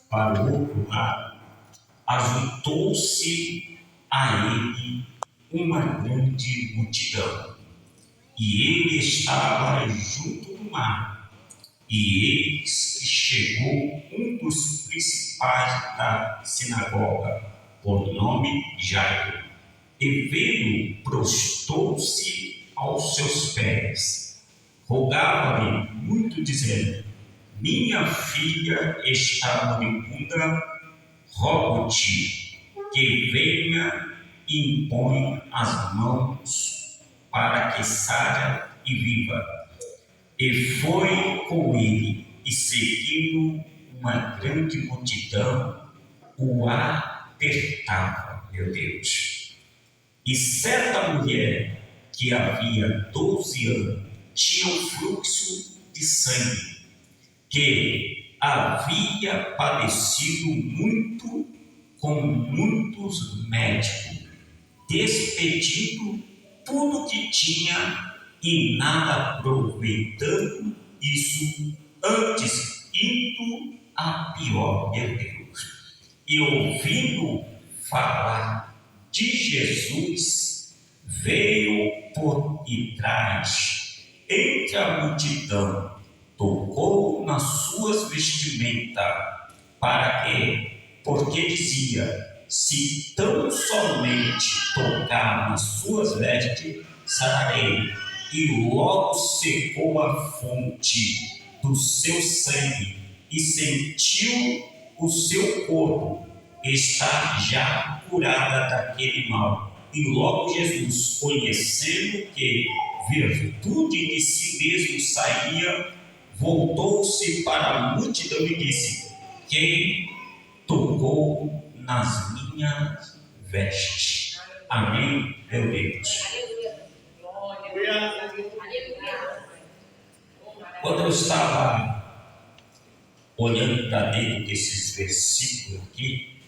para o outro lado, ajuntou-se a ele uma grande multidão, e ele estava junto do mar. E eis que chegou um dos principais da sinagoga, por nome Jairo, e vendo, prostrou-se aos seus pés, rogava-lhe muito, dizendo: minha filha está moribunda, rogo-te que venha e impõe as mãos para que saia e viva. E foi com ele, e seguindo uma grande multidão, o apertava, meu Deus. E certa mulher, que havia 12 anos, tinha um fluxo de sangue, que havia padecido muito com muitos médicos, despedindo tudo que tinha e nada aproveitando isso, antes indo a pior, meu Deus. E ouvindo falar de Jesus, veio por detrás, entre a multidão, tocou nas suas vestimentas, porque dizia: se tão somente tocar nas suas vestes, sararei. E logo secou a fonte do seu sangue, e sentiu o seu corpo estar já curada daquele mal. E logo Jesus, conhecendo que virtude de si mesmo saía, voltou-se para a multidão e disse: quem tocou nas minhas vestes? Amém, meu Deus. Quando eu estava olhando para dentro desses versículos aqui,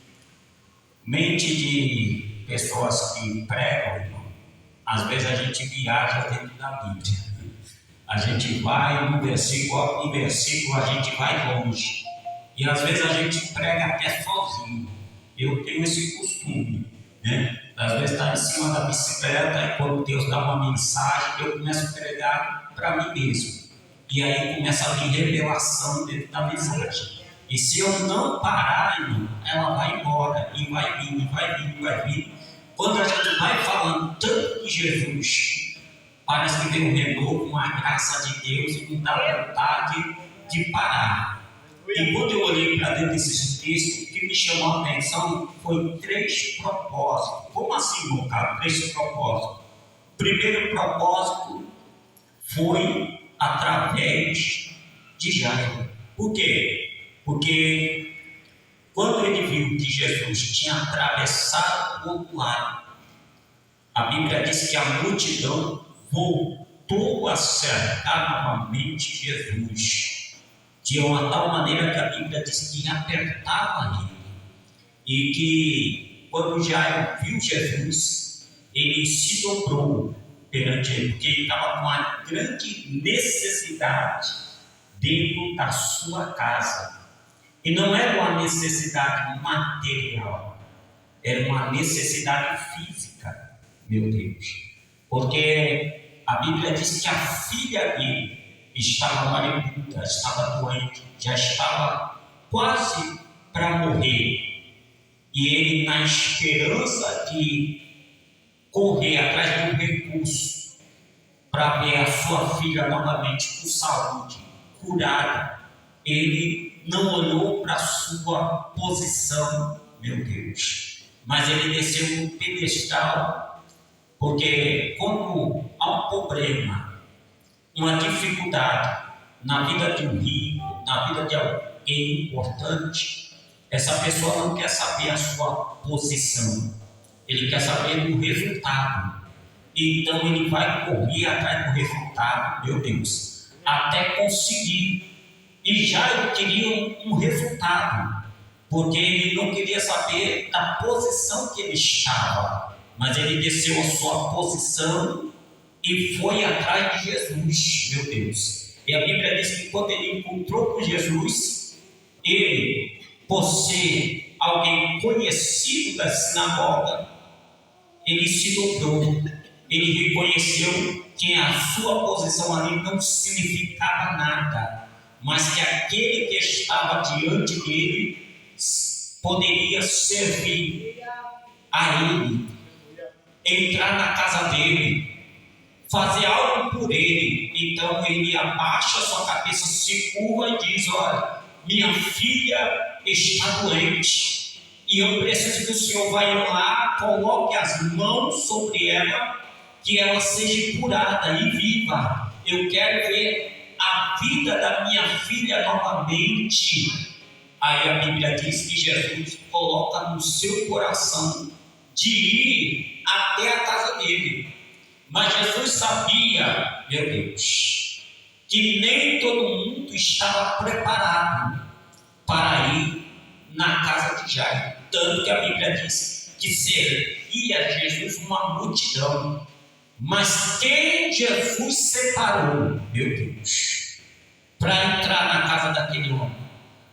mente de pessoas que pregam, irmão, às vezes a gente viaja dentro da Bíblia. A gente vai num versículo, em versículo a gente vai longe. E às vezes a gente prega até sozinho. Eu tenho esse costume, né? Às vezes está em cima da bicicleta e quando Deus dá uma mensagem, eu começo a pregar para mim mesmo. E aí começa a vir revelação dentro da mensagem. E se eu não parar, irmão, ela vai embora, e vai vir, e vai vir, e vai vir. Quando a gente vai falando tanto de Jesus, parece que vem um renovo, uma graça de Deus, e não dá vontade de parar. E quando eu olhei para dentro desses textos, o que me chamou a atenção foi 3 propósitos. Como assim, meu caro? 3 propósitos. O primeiro propósito foi através de Jairo. Por quê? Porque quando ele viu que Jesus tinha atravessado o outro lado, a Bíblia diz que a multidão voltou a cercar novamente Jesus, de uma tal maneira que a Bíblia diz que apertava ele. E que quando Jairo viu Jesus, ele se dobrou perante ele, porque ele estava com uma grande necessidade dentro da sua casa. E não era uma necessidade material, era uma necessidade física, meu Deus. Porque a Bíblia diz que a filha dele estava moribunda, estava doente, já estava quase para morrer. E ele, na esperança de correr atrás de um recurso para ver a sua filha novamente com saúde, curada, ele não olhou para a sua posição, meu Deus, mas ele desceu no pedestal, porque como há um problema, uma dificuldade na vida de um rico, na vida de alguém importante, essa pessoa não quer saber a sua posição, ele quer saber do resultado. Então ele vai correr atrás do resultado, meu Deus, até conseguir. E já ele queria um resultado, porque ele não queria saber da posição que ele estava, mas ele desceu a sua posição e foi atrás de Jesus, meu Deus. E a Bíblia diz que quando ele encontrou com Jesus, ele por ser alguém conhecido da sinagoga, ele se dobrou, ele reconheceu que a sua posição ali não significava nada, mas que aquele que estava diante dele poderia servir a ele, entrar na casa dele, fazer algo por ele. Então ele abaixa sua cabeça, se curva e diz: olha, minha filha está doente e eu preciso que o Senhor vá lá, coloque as mãos sobre ela, que ela seja curada e viva. Eu quero ver a vida da minha filha novamente. Aí a Bíblia diz que Jesus coloca no seu coração de ir até a casa dele. Mas Jesus sabia, meu Deus, que nem todo mundo estava preparado para ir na casa de Jairo. Tanto que a Bíblia diz que seria Jesus uma multidão. Mas quem Jesus separou, meu Deus, para entrar na casa daquele homem?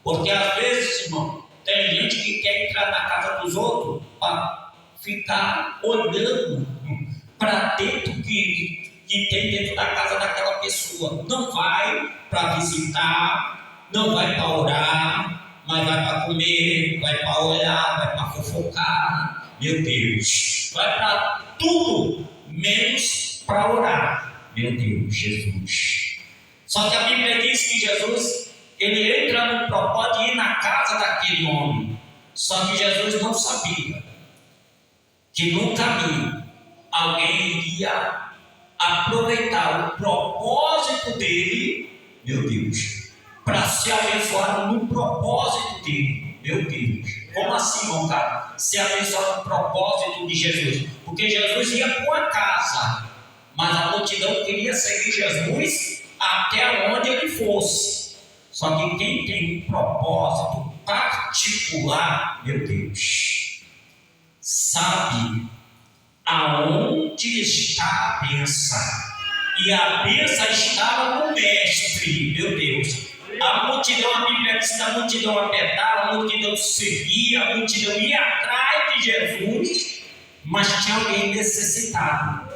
Porque às vezes, irmão, tem gente que quer entrar na casa dos outros para ficar olhando para dentro que tem dentro da casa daquela pessoa. Não vai para visitar, não vai para orar, mas vai para comer, vai para olhar, vai para fofocar. Meu Deus, vai para tudo menos para orar. Meu Deus, Jesus. Só que a Bíblia diz que Jesus, ele entra no propósito de ir na casa daquele homem. Só que Jesus não sabia que no caminho alguém iria aproveitar o propósito dele, meu Deus, para se abençoar no propósito dele. Meu Deus, como assim, irmão, cara? Se abençoar no propósito de Jesus? Porque Jesus ia para uma casa, mas a multidão queria seguir Jesus até onde ele fosse. Só que quem tem um propósito particular, meu Deus, sabe aonde está a bênção. E a bênção estava no mestre, meu Deus. A multidão, a Bíblia diz que a multidão apertava, a multidão seguia, a multidão ia atrás de Jesus, mas tinha alguém necessitado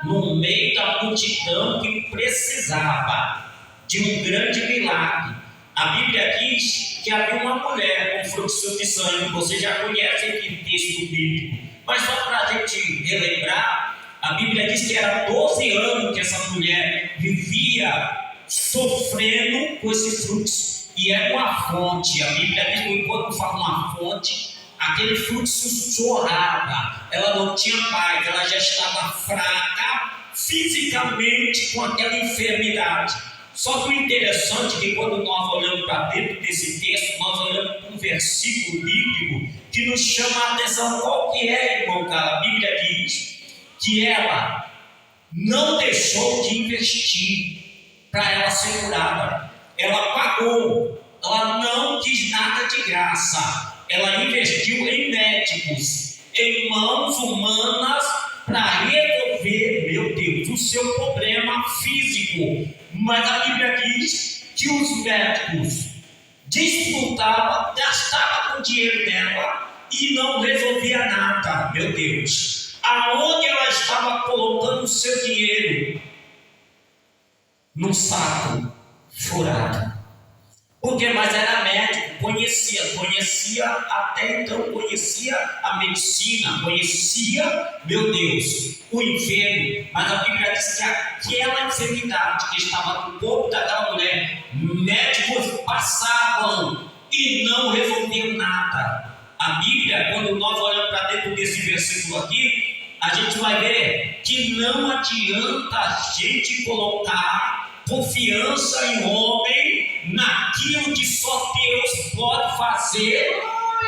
no meio da multidão que precisava de um grande milagre. A Bíblia diz que havia uma mulher com fluxo de sangue. Você já conhece esse texto bíblico, mas só para a gente relembrar, a Bíblia diz que era 12 anos que essa mulher vivia sofrendo com esse fluxo, e era uma fonte. A Bíblia diz que quando fala uma fonte, aquele fluxo jorrava, ela não tinha paz, ela já estava fraca fisicamente com aquela enfermidade. Só que o interessante é que quando nós olhamos para dentro desse texto, nós olhamos para um versículo bíblico que nos chama a atenção. Qual que é, irmão, cara? A Bíblia diz que ela não deixou de investir para ela ser curada. Ela pagou, ela não quis nada de graça. Ela investiu em médicos, em mãos humanas, para resolver, meu Deus, o seu problema físico. Mas a Bíblia diz que os médicos disputavam, gastavam com o dinheiro dela e não resolvia nada, meu Deus. Aonde ela estava colocando o seu dinheiro? Num saco furado. Porque mais era médico, conhecia até então, conhecia a medicina, conhecia, meu Deus, o enfermo. Mas a Bíblia diz que aquela enfermidade que estava no corpo daquela mulher, médicos passavam e não resolviam nada. A Bíblia, quando nós olhamos para dentro desse versículo aqui, a gente vai ver que não adianta a gente colocar confiança em homem, naquilo que só Deus pode fazer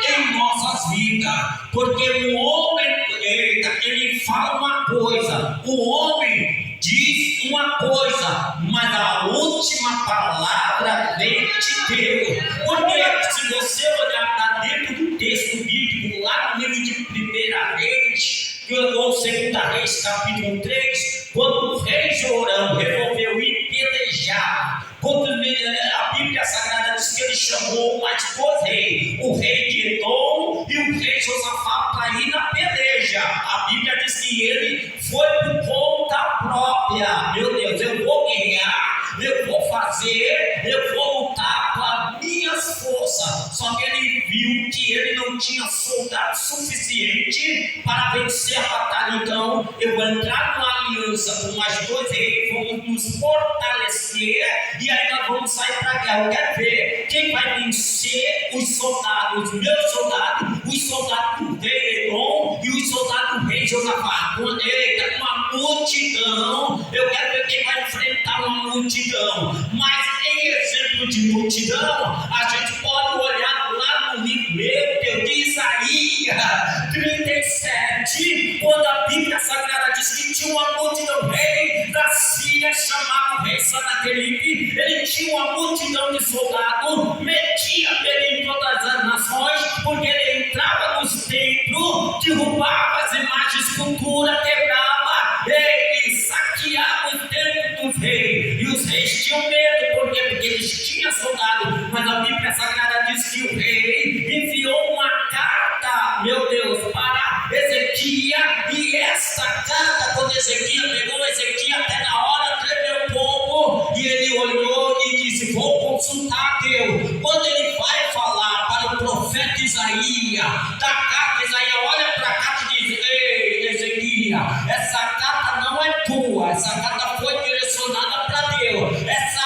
em nossas vidas. Porque o homem, ele fala uma coisa, o homem diz uma coisa, mas a última palavra vem de Deus. Porque se você olhar para dentro do texto bíblico, lá no livro de 1 Reis, ou 2 Reis, capítulo 3, quando o rei Jorão resolveu ir pelejar contra a Bíblia Sagrada diz que ele chamou mais 2 reis, o rei de Edom e o rei Josafá para ir na peleja. A Bíblia diz que ele foi por conta própria. Meu Deus, eu vou guerrear, eu vou fazer, eu vou lutar com as minhas forças. Só que ele viu que ele não tinha soldado suficiente para vencer a batalha. Então, eu vou entrar numa aliança com mais 2 reis, vamos nos fortalecer e aí nós vamos sair para a guerra. Eu quero ver quem vai vencer os soldados, meus soldados, os soldados do rei Edom e os soldados do rei Josafá. Eita, uma multidão, eu quero ver quem vai enfrentar uma multidão. Mas em exemplo de multidão, a gente pode olhar lá no livro, meu Deus, de Isaías 37, quando a Bíblia Sagrada diz que tinha uma multidão, o rei da Síria, chamado rei Sanaqueribe, ele tinha uma multidão de soldados, metia ele em todas as nações, porque ele entrava nos templos, derrubava as imagens, cultura, quebrava, ele saqueava os templos dos reis, e os reis tinham medo, porque eles tinham soldados, mas a Bíblia Sagrada diz que o rei enviou uma carta, meu Deus, para Ezequias, e essa carta, quando Ezequias pegou, Ezequias até na hora tremeu um pouco, e ele olhou e disse: vou consultar Deus. Quando ele vai falar para o profeta Isaías, da carta, Isaías olha para a carta e diz: ei, Ezequias, essa carta não é tua, essa carta foi direcionada para Deus, essa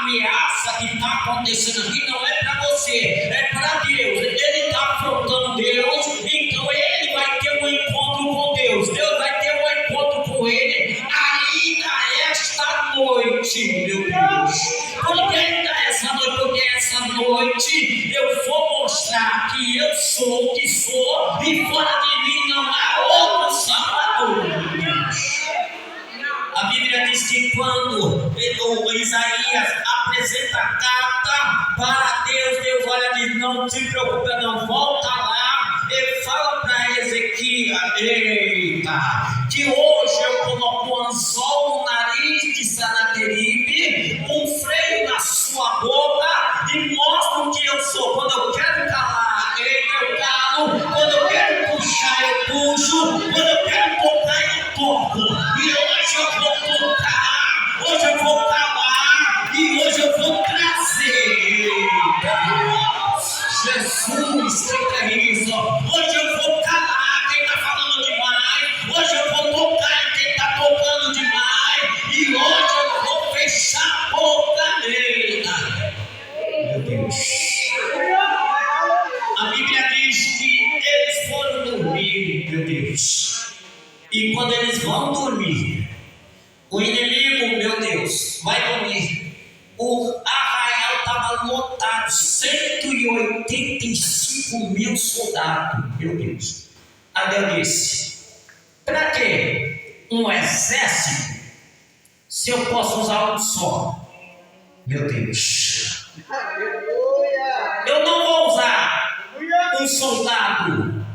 ameaça que está acontecendo aqui não é para você, é para Deus. Ele está afrontando Deus, então ele vai ter um encontro com Deus, Deus vai ter um encontro com ele ainda esta noite, meu Deus. Porque ainda essa noite, porque essa noite eu vou mostrar que eu sou o que sou, e fora de mim não há outro Salvador, meu Deus. A Bíblia diz que quando Isaías apresenta a carta para Deus, Deus olha e diz: não se preocupe, não, volta lá. Ele fala para Ezequias: eita, que hoje eu coloco um anzol no nariz de Sanaqueribe, um freio na sua boca, e mostro que eu sou. Quando eu quero calar, eu calo. Quando eu quero puxar, eu puxo. Quando eu quero tocar, eu toco. E hoje eu vou tocar, hoje eu vou calar, e hoje eu vou trazer. Jesus, que é isso? Hoje eu vou calar quem está falando demais, hoje eu vou tocar quem está tocando demais, e hoje eu vou fechar a boca dele. Meu Deus. A Bíblia diz que eles foram dormir, meu Deus. E quando eles vão dormir, o inimigo, meu Deus, vai dormir. O arraial estava lotado, 185 mil soldados, meu Deus. Aí Deus disse: para que um exército se eu posso usar um só? Meu Deus. Eu não vou usar um soldado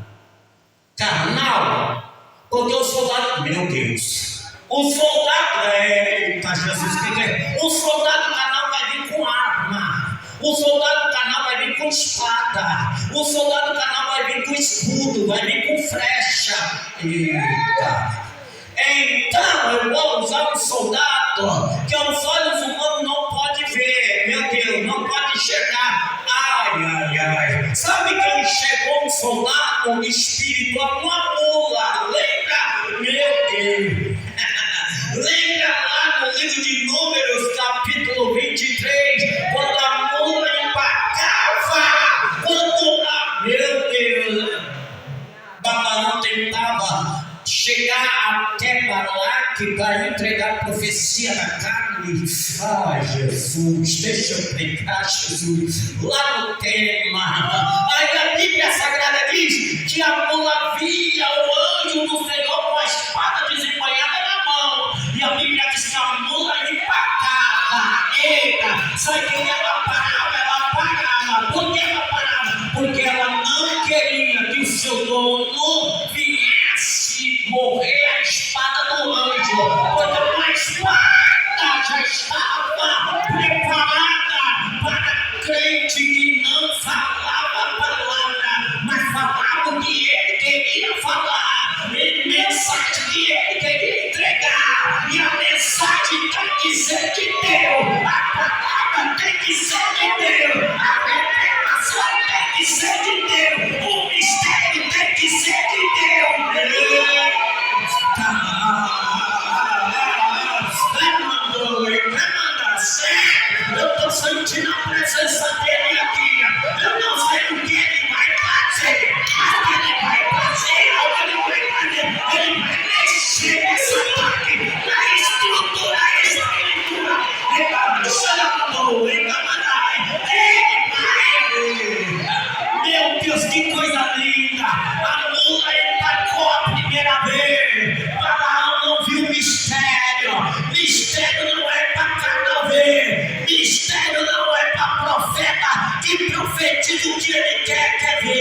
carnal, porque o soldado, meu Deus, o soldado, eita Jesus, o soldado carnal vai vir com arma, o soldado carnal vai vir com espada, o soldado carnal vai vir com escudo, vai vir com flecha. Eita. Então eu vou usar um soldado que os olhos humanos não podem ver, meu Deus, não pode enxergar. Ai, ai, ai. Sabe quem enxergou um soldado espiritual? Uma mula. Lembra? Meu Deus. Lembra lá no livro de Números, capítulo 23, quando a mula empacava, quando meu Deus, Balaão tentava chegar até Balaque para entregar a profecia da carne. Ai, Jesus, deixa eu pregar, Jesus, lá no tema. Aí a Bíblia Sagrada diz que a mula via o anjo do Senhor com a espada desembanhada na mão, e a Bíblia diz que a mula empacava. Eita, sabe que ela parava? Por que ela parava? Porque ela não queria que o seu dono viesse morrer a espada do anjo, porque uma espada já estava preparada para crente que não sabe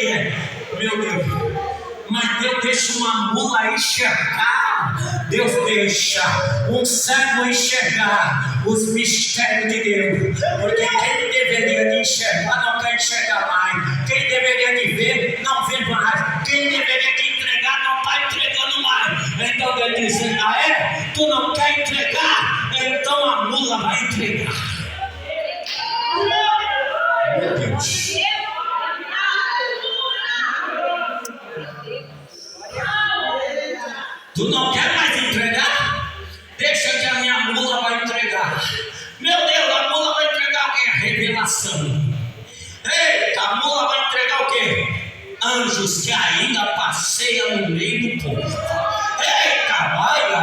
ele, meu Deus. Mas Deus deixa uma mula enxergar, Deus deixa um cego enxergar os mistérios de Deus, porque quem deveria de enxergar não quer enxergar mais, quem deveria de ver não vê mais, quem deveria de entregar não está entregando mais. Então Deus diz: ah é? Tu não quer entregar? Então a mula vai entregar. Meu Deus. Tu não quer mais entregar? Deixa que a minha mula vai entregar. Meu Deus, a mula vai entregar o quê? A revelação. Eita, a mula vai entregar o quê? Anjos que ainda passeiam no meio do povo. Eita, ai. A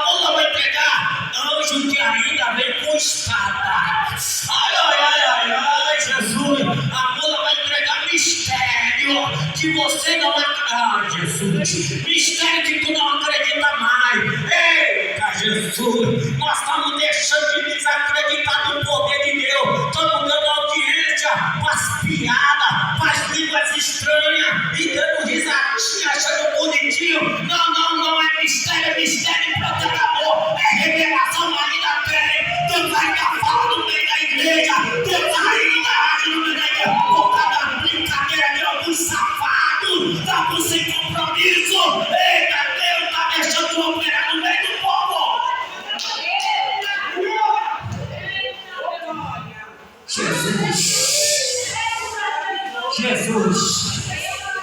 mula vai entregar anjo que ainda vem com espada. Ai, Jesus. A mula vai entregar mistério que você não acredita. Ah, Jesus, mistério que tu não acredita mais. Eita, Jesus, nós estamos deixando de desacreditar no poder de Deus. Estamos dando audiência para as piadas, para as línguas estranhas e dando risadinha, achando bonitinho. Não é mistério, pronto, acabou. É revelação ainda tem. Deus ainda fala no meio da igreja. Deus ainda age no meio da igreja. Por causa da brincadeira de alguns safados, estamos sem compromisso. Eita, Deus está deixando de operar no meio do povo. Jesus,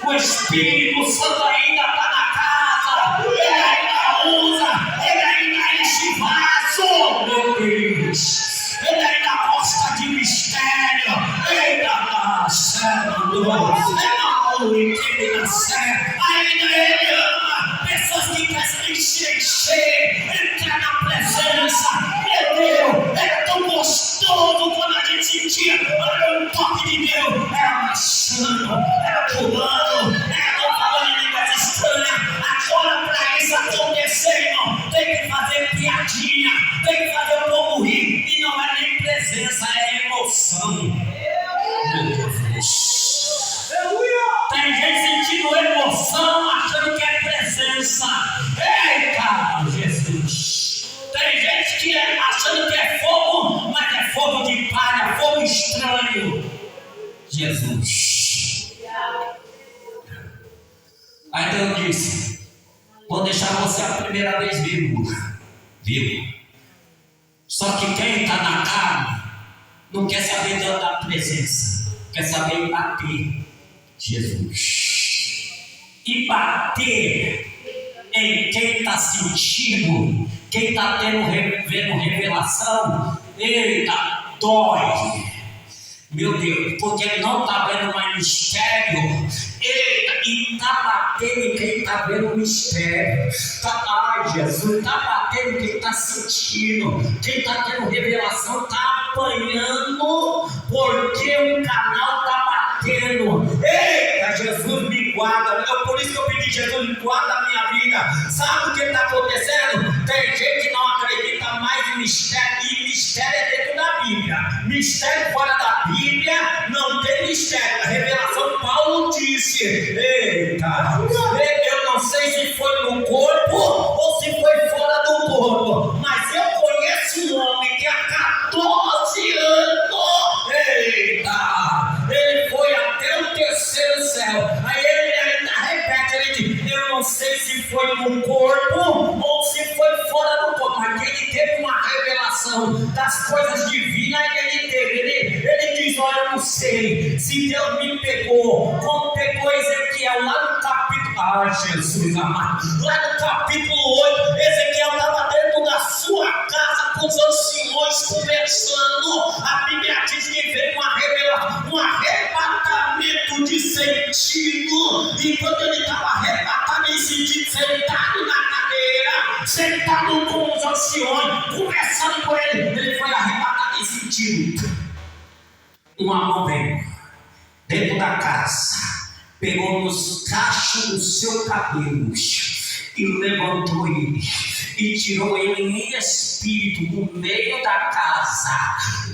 o Espírito Santo ainda está na casa, ele ainda usa, ele ainda enche vaso, meu Deus, ele ainda gosta de mistério, ainda ainda ele ama pessoas que querem encher, entrar na presença. Meu Deus, era tão gostoso quando a gente sentia um toque de Deus, era marchando, era pulando, era falando em línguas estranhas. Agora, para isso acontecer, irmão, tem que fazer piadinha, tem que fazer o povo rir, e não é nem presença, é emoção. Meu Deus. Tem gente sentindo emoção, achando que é presença. Eita, Jesus. Tem gente que achando que é fogo, mas é fogo de palha, fogo estranho. Jesus. Aí Deus disse: vou deixar você a primeira vez vivo. Só que quem está na carne não quer saber da presença, quer saber em bater. Jesus. E bater em quem está sentindo, quem está vendo revelação, eita, dói. Meu Deus, porque ele não está vendo mais mistério. Eita, e está batendo em quem está vendo mistério. Ai, Jesus, está batendo em quem está sentindo. Quem está tendo revelação está apanhando, porque o canal está batendo. Eita, Jesus, me guarda. Por isso que eu pedi: Jesus, me guarda a minha vida. Sabe o que está acontecendo? Tem gente que não acredita mais em mistério. E mistério é dentro da Bíblia. Mistério fora da Bíblia não tem mistério. A revelação, Paulo disse: eita, eu não sei se foi no corpo ou se foi fora do corpo, mas eu conheço um homem que há 14 anos, eita, ele foi até o terceiro céu. Aí ele ainda repete, ele diz: eu não sei se foi no corpo ou se foi fora do corpo, mas ele teve uma revelação das coisas divinas. Ele teve, ele diz: olha, eu não sei se Deus me pegou, como pegou Ezequiel lá no capítulo, ai, Jesus amado, lá no capítulo 8, Ezequiel estava dentro da sua casa com os anciões conversando. A Bíblia diz que veio uma revelação, um arrebatamento de sentido, e quando ele estava arrebatado em sentido, sentado na cadeira, sentado com os anciões, conversando com ele foi arrebatado em sentido. Uma mão veio dentro da casa, pegou nos cachos do seu cabelo e levantou ele e tirou ele em espírito no meio da casa,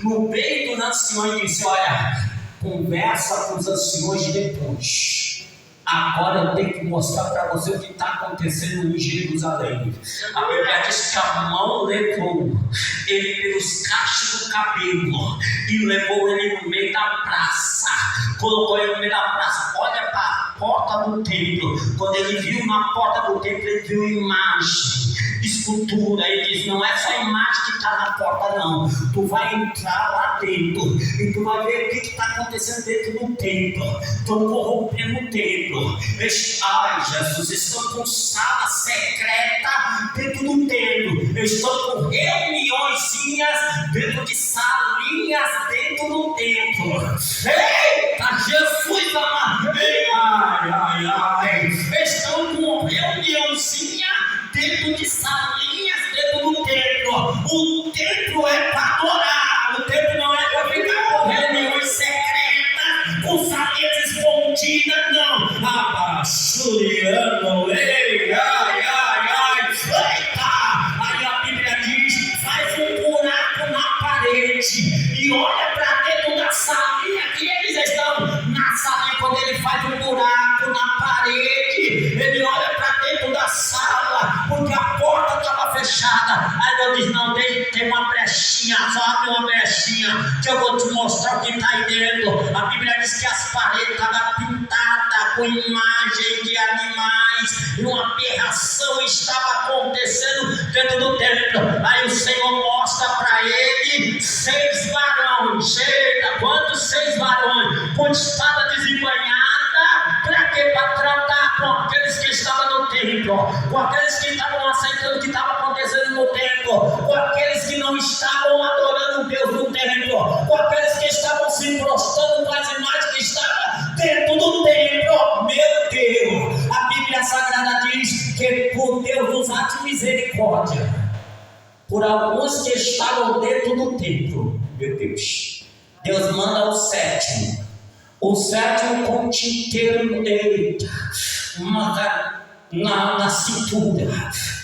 no meio dos anciões, e disse: olha, conversa com os anciões depois. Agora eu tenho que mostrar para você o que está acontecendo em Jerusalém. A Bíblia diz que a mão levou ele pelos cachos do cabelo e levou ele no meio da praça, colocou ele no meio da praça. Olha para a porta do templo. Quando ele viu na porta do templo, ele viu imagem, escultura. Ele diz: não é só a imagem que está na porta, não. Tu vai entrar lá dentro e tu vai ver o que está acontecendo dentro do templo. Estão corrompendo o templo. Ai, Jesus, estão com sala secreta dentro do templo. Estão com reuniõezinhas dentro de salinhas dentro do templo. Eita, Jesus amado! Ai. Estão com reuniãozinha dentro de salinhas dentro do templo. O templo é para adorar. O templo não é para ficar com reuniões secretas, com salinhas escondidas, não. Abachuriano, ai. Eita! Aí a Bíblia diz: faz um buraco na parede e olha para dentro da salinha que eles estão. Na salinha, quando ele faz um buraco na parede, ele olha para dentro da sala, porque a porta estava fechada. Aí Deus diz: não, tem uma brechinha, só abre uma brechinha que eu vou te mostrar o que está aí dentro. A Bíblia diz que as paredes estavam pintadas com imagem de animais e uma aberração estava acontecendo dentro do templo. Aí o Senhor mostra para ele 6 varões. Eita, quantos 6 varões? Com espada desembanhada. Para quê? Para tratar com aqueles que estavam no templo, com aqueles que estavam aceitando o que estava acontecendo no templo, com aqueles que não estavam adorando Deus no templo, com aqueles que estavam se prostrando com as imagens que estavam dentro do templo. Meu Deus, a Bíblia Sagrada diz que por Deus nos há de misericórdia por alguns que estavam dentro do templo. Meu Deus, Deus manda o sétimo com o tinteiro, eita, na cintura,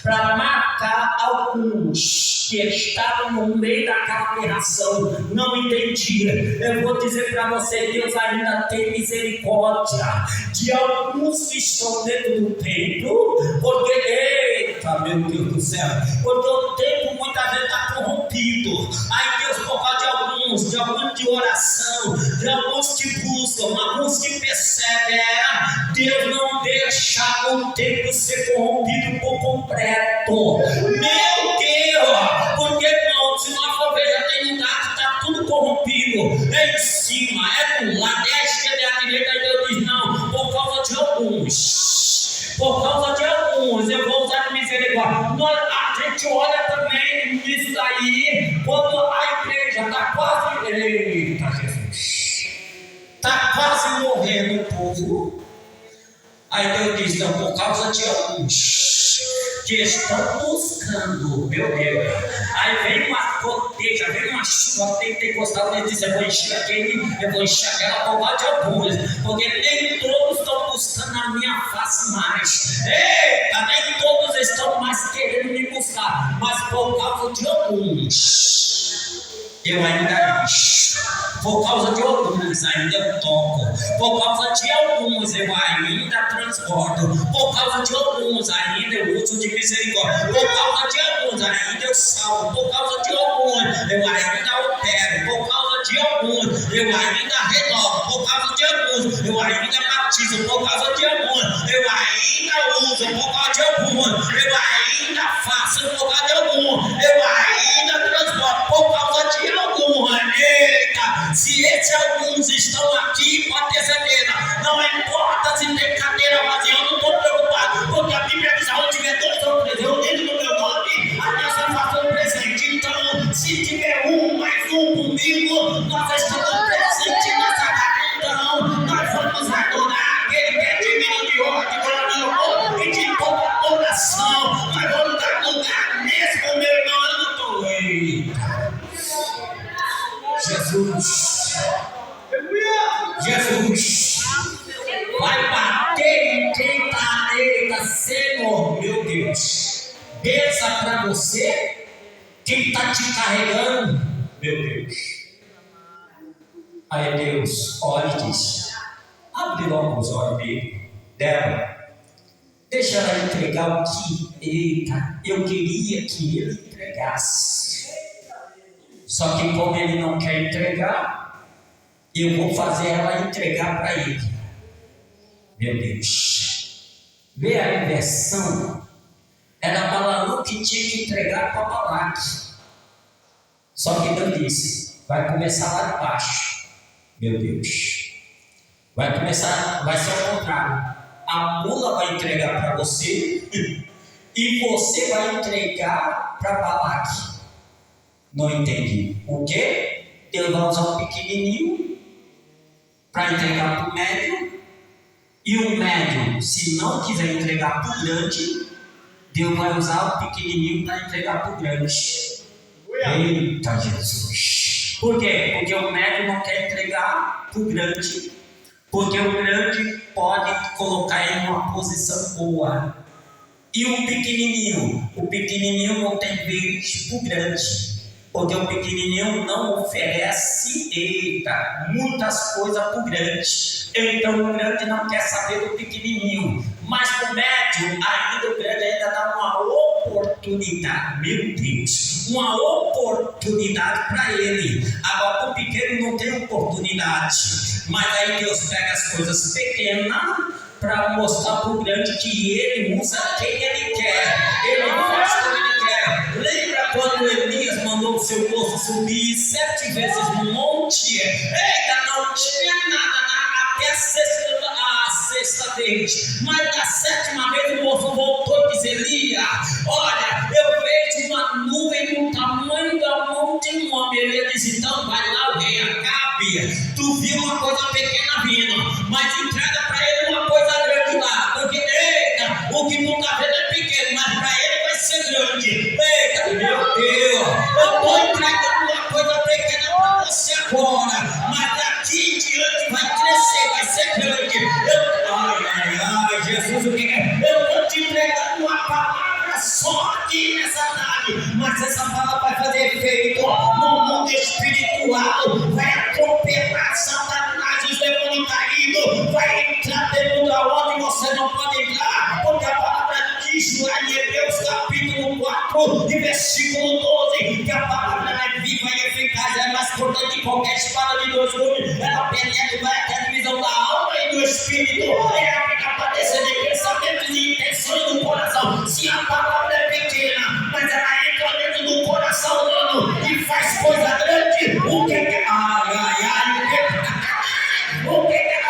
para marcar alguns que estavam no meio daquela aberração. Não entendia. Eu vou dizer para você: Deus ainda tem misericórdia de alguns que estão dentro do templo, porque, eita, meu Deus do céu, porque o templo muitas vezes está corrompido. Aí Deus, por causa de alguns de oração, de alguns que buscam, alguns que perseveram, Deus não deixa o templo ser corrompido por completo. Meu Deus, porque, irmão, se nós for ver, já tem lugar que está tudo corrompido, é em cima, é do lado, é à esquerda, é à direita. E Deus diz: não, por causa de alguns, eu vou usar de misericórdia. A gente olha também nisso daí, quando a igreja está quase, eita Jesus, está quase morrendo o povo. Aí Deus diz: não, por causa de alguns que estão buscando, meu Deus. Aí vem uma goteja, vem uma chuva pentecostal, ele diz: eu vou encher aquele, eu vou encher aquela, por causa de alguns, porque nem todos estão buscando a minha face mais. Eita, nem todos estão mais querendo me buscar, mas por causa de alguns eu ainda encho. Por causa de alguns ainda eu toco. Por causa de alguns eu ainda transbordo. Por causa de alguns ainda eu uso de misericórdia. Por causa de alguns ainda eu salvo. Por causa de alguns eu ainda opero. Por causa de alguns eu ainda renovo. Por causa de alguns eu ainda batizo. Por causa de alguns eu ainda uso. Por causa de alguns eu ainda faço. Por causa de alguns eu ainda transbordo. Por causa de alguns. Eita, se esses alguns estão aqui, pode ter certeza, não importa se tem cadeira vazia, eu não estou preocupado, porque a Bíblia diz: aonde tiver 2 ou 3 reunidos no meu nome, a Deus vai fazer um presente. Então, se tiver mais um comigo, nós estamos presentes nessa gratidão. Nós vamos adorar aquele que é digno de honra, de glória, de louvor e de toda adoração. Nós vamos dar lugar nesse meu irmão. Eu não estou. Eita, Jesus vai bater em quem está Senhor, meu Deus. Pensa para você quem está te carregando, meu Deus. Aí Deus olha e diz: abre logo os olhos dela. Deixa ela entregar o que, eita, eu queria que ele entregasse. Só que como ele não quer entregar, eu vou fazer ela entregar para ele. Meu Deus. Vê a inversão. Era Balaão que tinha que entregar para Balaque. Só que Deus disse: vai começar lá de baixo. Meu Deus. Vai ser ao contrário. A mula vai entregar para você e você vai entregar para Balaque. Não entendi. O quê? Deus vai usar o pequenininho para entregar para o médio, e o médio, se não quiser entregar para o grande, Deus vai usar o pequenininho para entregar para o grande. Eita Jesus! Por quê? Porque o médio não quer entregar para o grande, porque o grande pode colocar ele em uma posição boa. E o pequenininho não tem vez para o grande, porque o pequenininho não oferece, muitas coisas para o grande. Então o grande não quer saber do pequenininho, mas o médio, o grande ainda dá uma oportunidade, meu Deus, uma oportunidade para ele. Agora para o pequeno não tem oportunidade, mas aí Deus pega as coisas pequenas para mostrar para o grande que ele usa quem ele quer, ele faz como ele quer. Lembra quando Elias mandou o seu moço subir 7 vezes no monte? Não tinha nada até a sexta vez, mas na 7ª vez o moço voltou e disse: Elias, olha, eu vejo uma nuvem do tamanho da mão de um homem. Elias disse: então vai lá, o rei Acabe, tu viu uma coisa pequena vindo, mas entrega para ele uma coisa grande lá, porque o que tu está vendo é pequeno, mas para ele vai ser grande. Meu Deus, eu estou entregando uma coisa pequena para você agora, mas daqui em diante vai crescer, vai ser grande. Jesus, o que é? Eu estou te entregando uma palavra só aqui nessa tarde, mas essa palavra vai fazer efeito no mundo espiritual, vai atropelar Satanás e os demônios caídos, vai entrar dentro da onde você não pode entrar, porque a palavra diz lá em Hebreus capítulo 4 e versículo 12, que a palavra é viva e eficaz, é mais cortante que qualquer espada de 2 gumes, ela penetra e vai até a divisão da alma e do espírito, ela fica para decidir pensamentos e intenções do coração. Se a palavra é pequena, mas ela entra dentro do coração humano e faz coisa grande, o que ela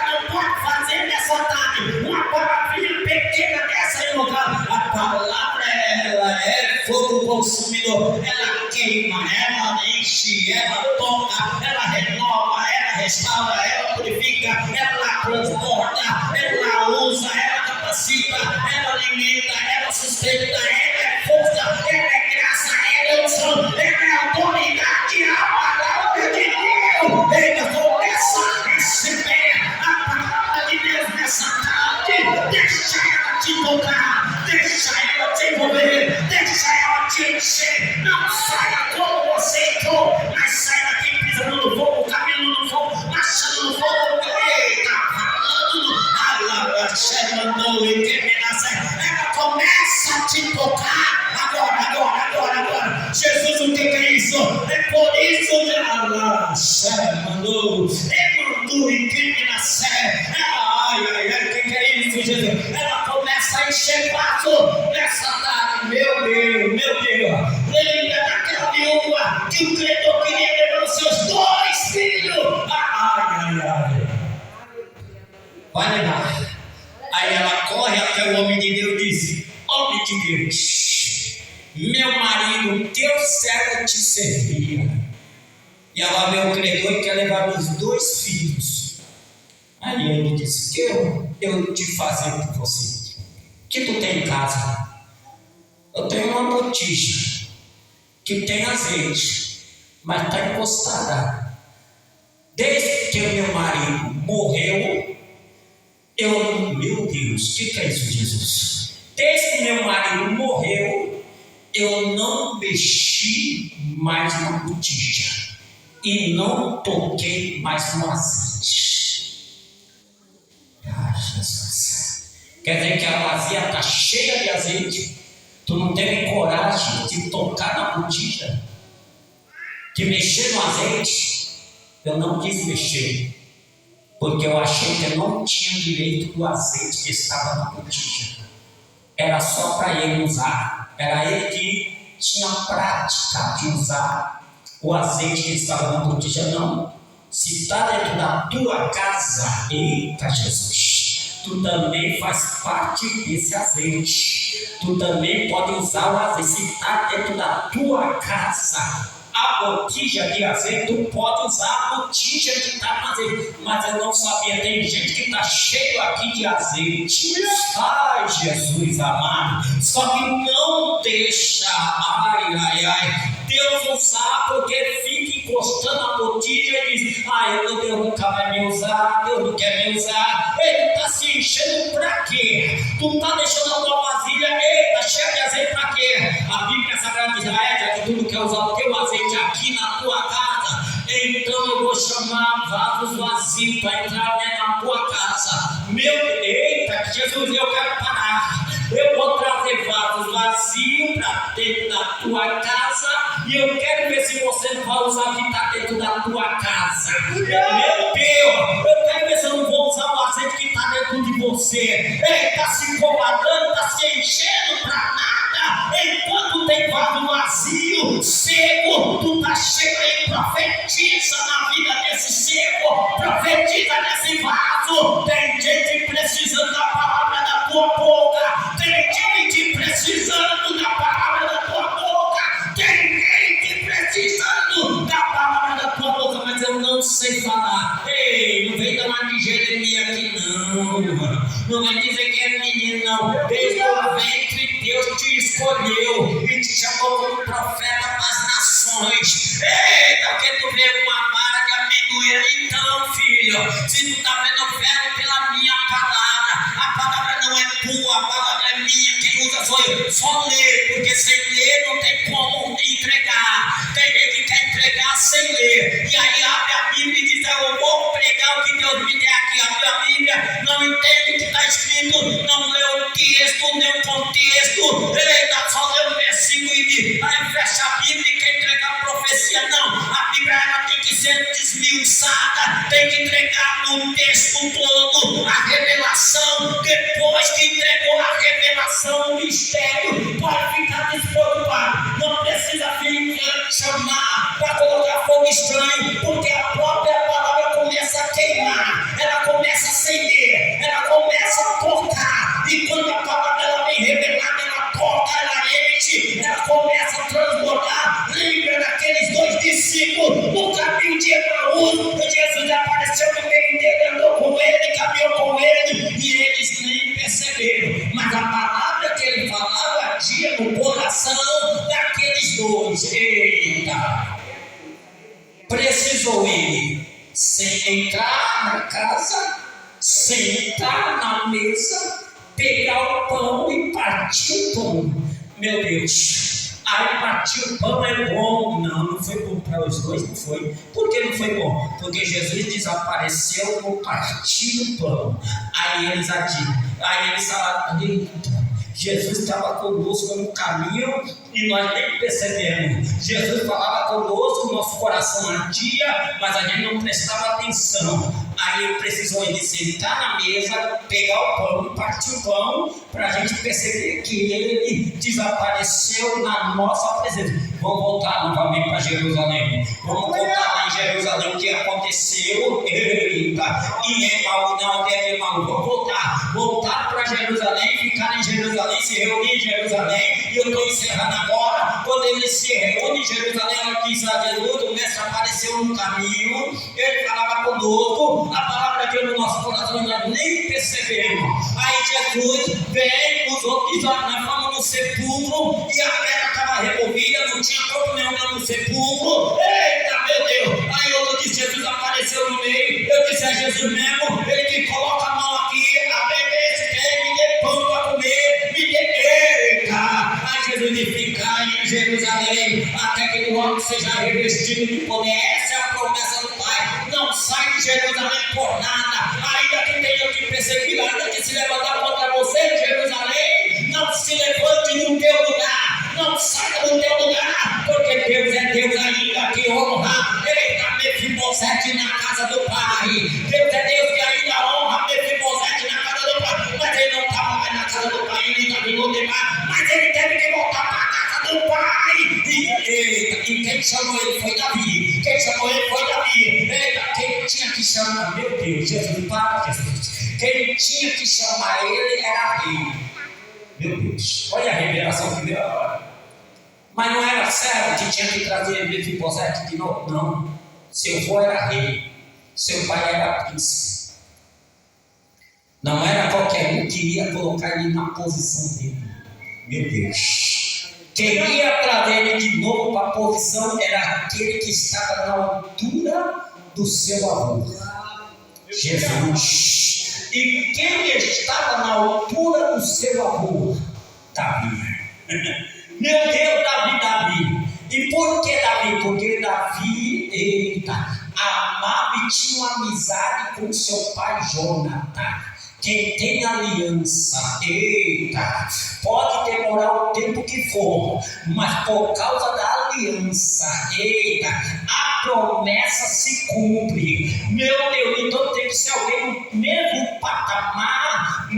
não pode fazer nessa tarde? Uma palavrinha pequena dessa aí no lugar. A palavra, ela é fogo consumidor, ela queima, ela enche, ela toca, ela renova, ela restaura, ela purifica, ela transborda, ela usa, ela capacita, ela alimenta, ela sustenta, ela é força, ela é graça, ela é unção, ela é autoridade. A palavra de Deus, começa a receber a palavra de Deus nessa tarde. Deixa ela te tocar, deixa ela te envolver, deixa ela te encher. Não saia como você entrou, mas saia daqui pisando no fogo, caminhando no fogo, marchando no fogo. Ela começa a te tocar agora. Jesus, o que é isso? É por isso que ela mandou e crime na sé. O que é isso, Jesus? Ela começa a encher vaso nessa tarde. Meu Deus. Lembra daquela viúva que o credor queria levar os seus 2 filhos. Vai levar. Aí ela corre até o homem de Deus e diz: homem de Deus, meu marido, teu servo te servia, e ela vê o credor e quer levar os 2 filhos. Aí ele disse: que eu te fazer por você? Que tu tem em casa? Eu tenho uma botija que tem azeite, mas está encostada. Desde que o meu marido morreu, meu Deus, o que é isso, Jesus? Desde que meu marido morreu, eu não mexi mais na botija. e não toquei mais no azeite. Ah, Jesus. Quer dizer que a vasilha está cheia de azeite, tu não teve coragem de tocar na botija, de mexer no azeite. Eu não quis mexer, porque eu achei que eu não tinha direito do azeite que estava na botija. Era só para ele usar, era ele que tinha prática de usar o azeite que estava na botija. Não, se está dentro da tua casa, eita Jesus, tu também faz parte desse azeite, tu também pode usar o azeite. Se está dentro da tua casa a botija de azeite, tu pode usar a botija que está no azeite. Mas eu não sabia, tem gente que está cheio aqui de azeite. Ai, Jesus amado, só que não deixa, Deus usar, porque fica encostando a botija e diz: Deus nunca vai me usar, Deus não quer me usar. Ele está se enchendo para quê? Tu está deixando a tua vasilha, eita, cheia de azeite para quê? A Bíblia Sagrada diz: já que tu não quer usar o teu azeite aqui na tua casa, então eu vou chamar vasos vazios para entrar na tua casa. Eita, Jesus, eu quero parar. Eu vou trazer vasos vazios para dentro da tua casa, e eu quero ver se você não vai usar o que está dentro da tua casa. Meu Deus, eu quero ver se eu não vou usar o azeite que está dentro de você. Está se incomodando, está se enchendo para nada. Enquanto tem vaso vazio, seco, tu está cheio aí. Profetiza na vida desse seco, profetiza nesse vaso. Tem gente precisando da palavra da tua boca, tem gente precisando da palavra da tua boca, tem gente precisando da palavra da tua boca, mas eu não sei falar. Ei, não vem dar uma de Jeremias aqui não, não vai dizer que é menino não. Desde o ventre Deus te escolheu e te chamou como profeta para as nações. Eita, porque tu vê uma vara de amendoeira. Então, filho, se tu está vendo, eu quero pela minha palavra. A palavra não é tua, a palavra é minha. Quem usa sou eu. Só ler, porque sem ler não tem como entregar. Tem gente que quer entregar sem ler, e aí abre a Bíblia e diz: eu vou pregar o que Deus me der aqui. Abre a Bíblia, não entende o que está escrito, não lê o texto, nem o contexto. Eita, só lê o versículo e diz, aí fecha a Bíblia e quer entregar a profecia. Não, a Bíblia ela tem que ser desmiuçada, tem que entregar no texto todo a revelação. Depois que entregou a revelação, o mistério, pode ficar despreocupado, não precisa vir chamar para colocar fogo estranho, porque a própria palavra começa a queimar, ela começa a acender, ela começa a tocar, e quando a palavra ela vem revelada, ela toca, ela enche, ela começa a transbordar. Lembra daqueles dois discípulos no caminho de Emaús? Jesus apareceu no meio dele, andou com ele, caminhou com ele, e eles nem perceberam, mas a palavra que ele falava agia no coração daqueles dois. Eita! Precisou ele sem entrar na casa, sentar na mesa, pegar o pão e partir o pão. Meu Deus, aí partir o pão é bom. Não foi bom para os dois, não foi. Por que não foi bom? Porque Jesus desapareceu no partir do pão. Aí eles falaram: eita, Jesus estava conosco no caminho e nós nem percebemos. Jesus falava conosco, nosso coração ardia, mas a gente não prestava atenção. Aí ele precisou de sentar na mesa, pegar o pão, partir o pão, para a gente perceber que ele desapareceu na nossa presença. Vamos voltar novamente para Jerusalém. Vamos voltar lá em Jerusalém o que aconteceu. Eita, e Emaús, não teve Emaús. Vamos voltar para Jerusalém, ficar em Jerusalém, se reunir em Jerusalém. E eu estou encerrando agora. Quando ele se reúne em Jerusalém, ela diz a Jesus: o mestre apareceu no caminho, ele falava conosco, a palavra de Deus no nosso coração nós nem percebemos. Aí Jesus vem, os outros nós fomos no sepulcro e a pedra estava removida, não tinha corpo nenhum no sepulcro. Eita, meu Deus! Aí outro disse: Jesus apareceu no meio. Eu disse: é Jesus mesmo? Ele que coloca a mão aqui, a beber, se quer, me dê pão para comer, me dê. Eita! Aí Jesus disse: ficar em Jerusalém até que o homem seja revestido de poder. Essa é a jornada, ainda que tenham te perseguir, ainda que se levantar contra você, Jerusalém, não se levante no teu lugar, não saia do teu lugar, porque Deus é Deus ainda que honra. Eita, Mefibosete na casa do pai. Deus é Deus que ainda honra Mefibosete na casa do pai, mas ele não estava mais na casa do pai, ele está vindo de mar, mas ele teve que voltar para a casa do pai. E quem chamou ele foi Davi. Quem chamou ele foi Davi. Eita, quem tinha que chamar, meu Deus, Jesus, para Jesus. Quem tinha que chamar ele era rei. Meu Deus, olha a revelação que deu agora. Mas não era servo que tinha que trazer Mefibosete de novo, não. Seu avô era rei, seu pai era príncipe. Não era qualquer um que ia colocar ele na posição dele. Meu Deus. Quem ia trazer ele de novo para a posição era aquele que estava na altura do seu avô, Jesus. E quem estava na altura do seu avô? Davi. Meu Deus, Davi. E por que Davi? Porque Davi, amava e tinha uma amizade com seu pai Jonathan. Quem tem aliança, pode demorar o tempo que for, mas por causa da aliança, a promessa se cumpre. Meu Deus, então tem que ser alguém no mesmo patamar,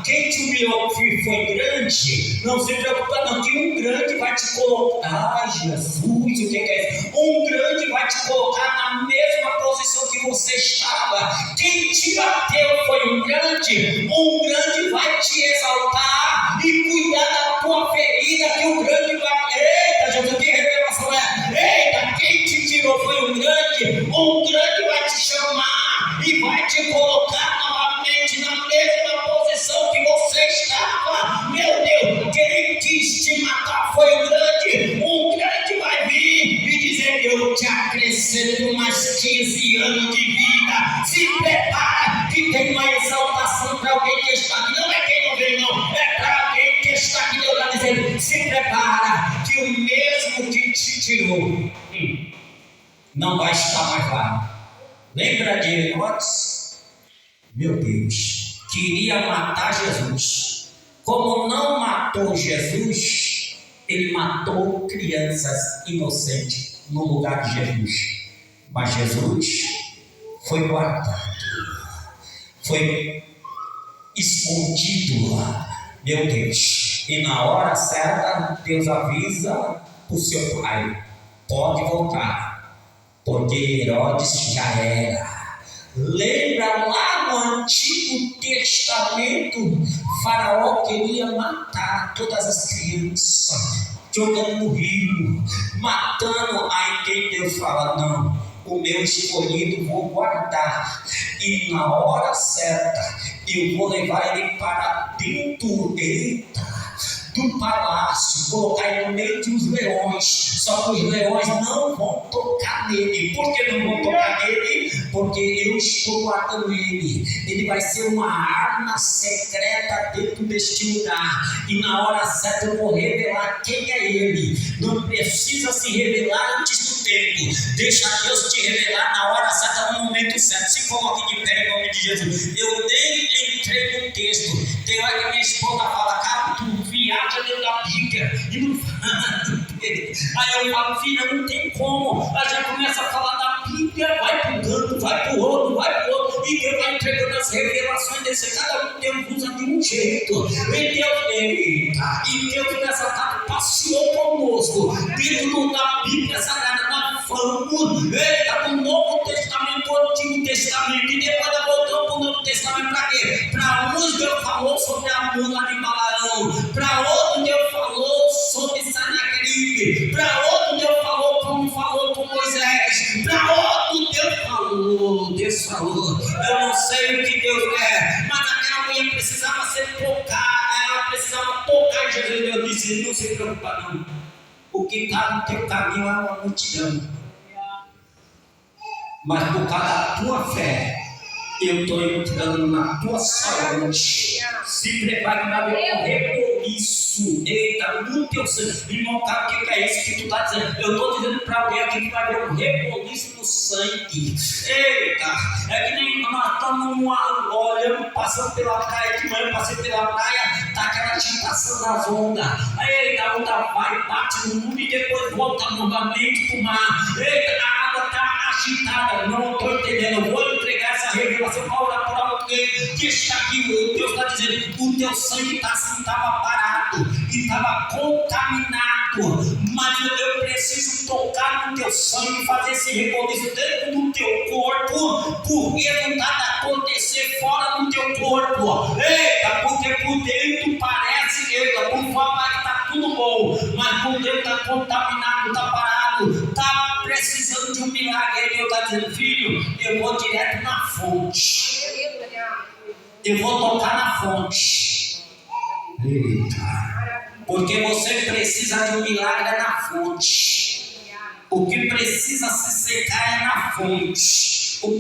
Quem te humilhou foi grande, não se preocupa não, que um grande vai te colocar. Ai, Jesus, o que é isso? Um grande vai te colocar na mesma posição que você estava. Quem te bateu foi um grande vai te exaltar e cuidar da tua ferida, que o grande vai. Eita, Jesus, que revelação é? Eita, quem te tirou foi um grande vai te chamar e vai te colocar novamente na mesma posição que você estava. Meu Deus, quem quis te matar foi um grande vai vir e dizer: eu te acrescento mais 15 anos de vida. Se prepara, que tem uma exaltação para alguém que está aqui. Não é quem não veio, não, é para alguém que está aqui. Deus está dizendo: se prepara, que o mesmo que te tirou não vai estar mais lá. Lembra de Herodes? Meu Deus, queria matar Jesus. Como não matou Jesus, ele matou crianças inocentes no lugar de Jesus. Mas Jesus foi guardado, foi escondido, meu Deus. E na hora certa, Deus avisa para o seu pai: pode voltar, porque Herodes já era. Lembra lá no Antigo Testamento, Faraó queria matar todas as crianças, jogando no rio, matando. Aí quem Deus fala: não, o meu escolhido vou guardar, e na hora certa eu vou levar ele para dentro do palácio, colocar ele no meio dos leões. Só que os leões não vão tocar nele. Por que não vão tocar nele? Porque eu estou guardando ele. Ele vai ser uma arma secreta dentro deste lugar, e na hora certa eu vou revelar quem é ele. Não precisa se revelar antes do tempo, deixa Deus te revelar na hora certa, no momento certo. Se coloque de pé em nome de Jesus. Eu nem entrei no texto. Tem hora que minha esposa fala: cara, tu viaja dentro da Bíblia e não fala do texto. Aí eu falo: filha, não tem como. A gente começa a falar da Bíblia, vai para um canto, vai para o outro, e Deus vai entregando as revelações desse. Cada um Deus usa de um jeito. E Deus nessa tarde passeou conosco dentro da Bíblia Sagrada. Nós falamos do Novo Testamento, do Antigo Testamento, e depois nós voltamos para o Novo Testamento. Para quê? Para uns Deus falou sobre a mula de Balaão, para outro Deus falou sobre Sanaqueribe, para outro Deus falou como falou com Moisés, para outro Deus falou. Eu não sei o que Deus quer, mas aquela mulher precisava ser tocada, ela precisava tocar em Jesus. Deus disse: não se preocupa não, o que está no teu caminho é uma multidão, mas por causa da tua fé Eu estou entrando na tua saúde. Se prepare para ver o reboliço. Eita, no teu sangue. Irmão, cara, o que é isso que tu está dizendo? Eu estou dizendo para alguém aqui que vai ver o reboliço no sangue. Eita, é que nem nós estamos olhando, passando pela praia de manhã, passei pela praia, tá aquela agitação das ondas. Eita, a onda vai, bate no mundo e depois volta novamente para o mar. Eita, a água está agitada. Não estou entendendo. Eu vou entregar essa revelação para orar por alguém que está aqui. Deus está dizendo: o teu sangue estava parado e estava contaminado, mas eu preciso tocar no teu sangue, fazer esse reboliço dentro do teu corpo, porque não está a acontecer fora do teu corpo. Eita, porque por dentro parece, eita, por fora está tudo bom, mas por dentro está contaminado, está parado, está precisando de um milagre. Aí Deus está dizendo: filho, eu vou direto na fonte, eu vou tocar na fonte. Eita, porque você precisa de um milagre na fonte. O que precisa se secar é na fonte. O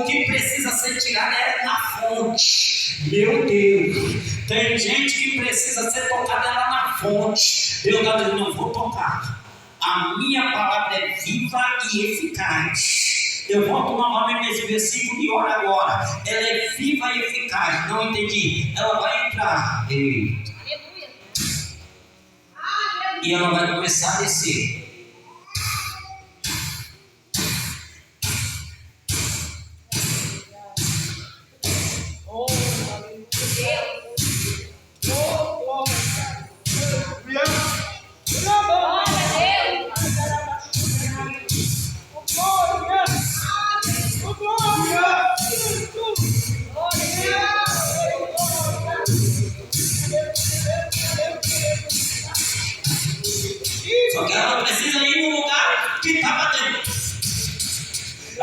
que precisa ser tirado é na fonte. Meu Deus, tem gente que precisa ser tocada lá na fonte. Deus está dizendo: não vou tocar. A minha palavra é viva e eficaz. Eu volto novamente nesse versículo e ora agora. Ela é viva e eficaz. Não entendi. Ela vai entrar. Eita. E ela vai começar a descer. Só que ela precisa ir no lugar que está batendo.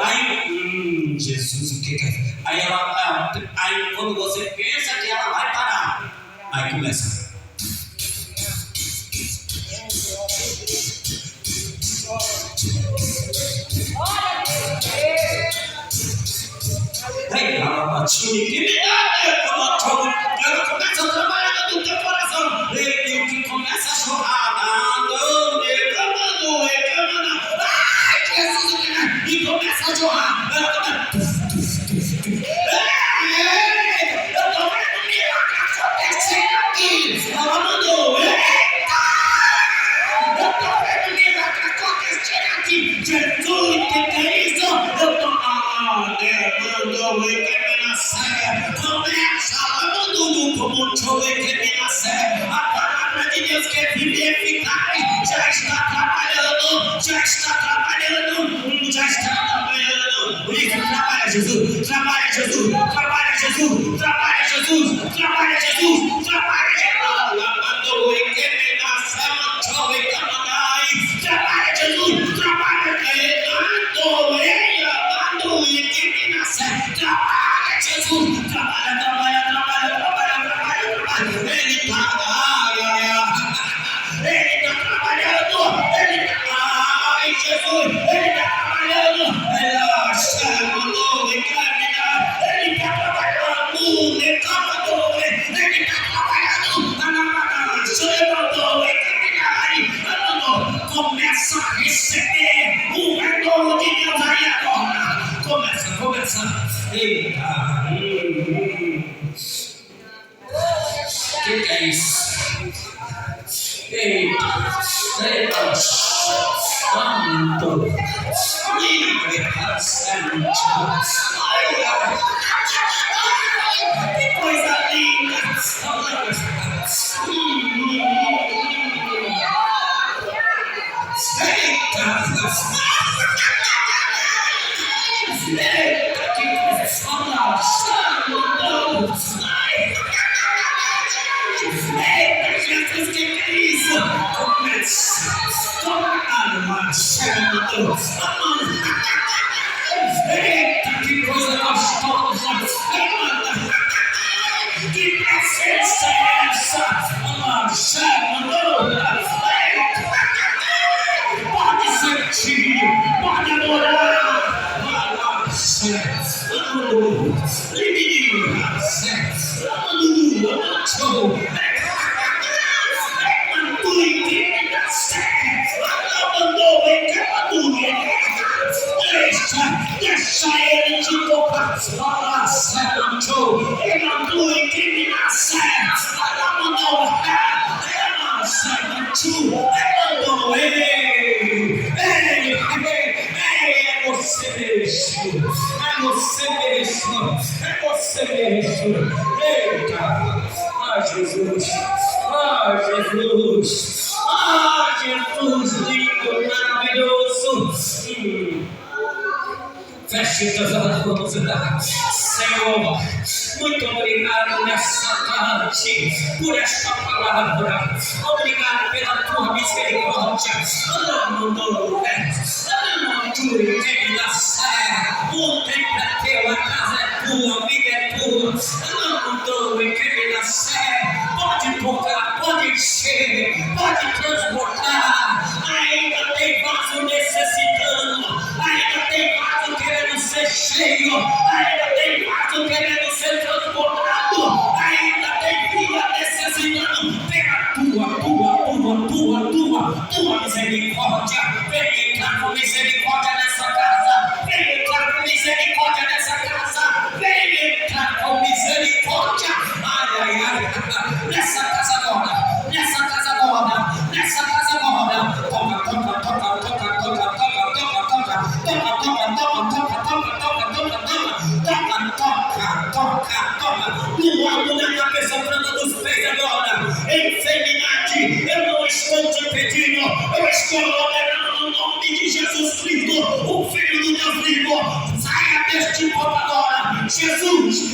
Aí, Jesus, o que é? Aí quando você pensa que ela vai parar, aí começa. Aí ela bateu e ela começa a trabalhar no teu coração. Ele que começa a chorar. E começa a chorar. Eu estou vendo milagre acontecendo aqui. Ela mandou. Eu estou vendo milagre acontecendo aqui. Jesus, o que é isso? Eu estou. Deus mandou que na saia. Começa. Ela mandou como que na saia. A palavra de Deus que é viva e eficaz já está trabalhando. Já está trabalhando. Já está trabalhando. Isso, trabalha Jesus. Trabalha Jesus. Trabalha Jesus. Trabalha Jesus. Trabalha Jesus. Trabalha Jesus. Mandou que na saia. Trabalha Jesus. Trabalha Jesus, trabalha, ele está trabalhando, ele está, Jesus, ele está trabalhando, ele está trabalhando, começa a receber o retorno de Deus aí agora. Começa. Eita. Que é isso? Eita. Santo. Livre para santo. Que coisa linda. Eita, que coisa eita, Jesus, que é isso? Começa. Eita, que coisa gostosa. Deixa ele te tocar. Você mesmo. Eita! Ah, Jesus! Ah, Jesus! Ah, Jesus lindo, maravilhoso! Feche teus olhos, Senhor, muito obrigado nessa tarde por esta palavra. Obrigado pela tua misericórdia. O tempo é teu, a casa é tua, a vida é tua. Pode tocar, pode encher, pode transbordar. Ainda tem vaso necessitando, ainda tem vaso querendo ser cheio, ainda tem vaso querendo ser transbordado, ainda tem vida necessitando tua misericórdia. Vem entrar com misericórdia nessa casa, vem entrar com misericórdia nessa casa, vem entrar com misericórdia. Ai, nessa casa agora, nessa casa agora, nessa casa agora. Toca. No alto da cabeça, planta dos pés agora. Enfermidade, eu não estou te pedindo, eu estou ordenando no nome de Jesus Cristo, o Filho do Deus vivo. Saia deste corpo agora. Jesus,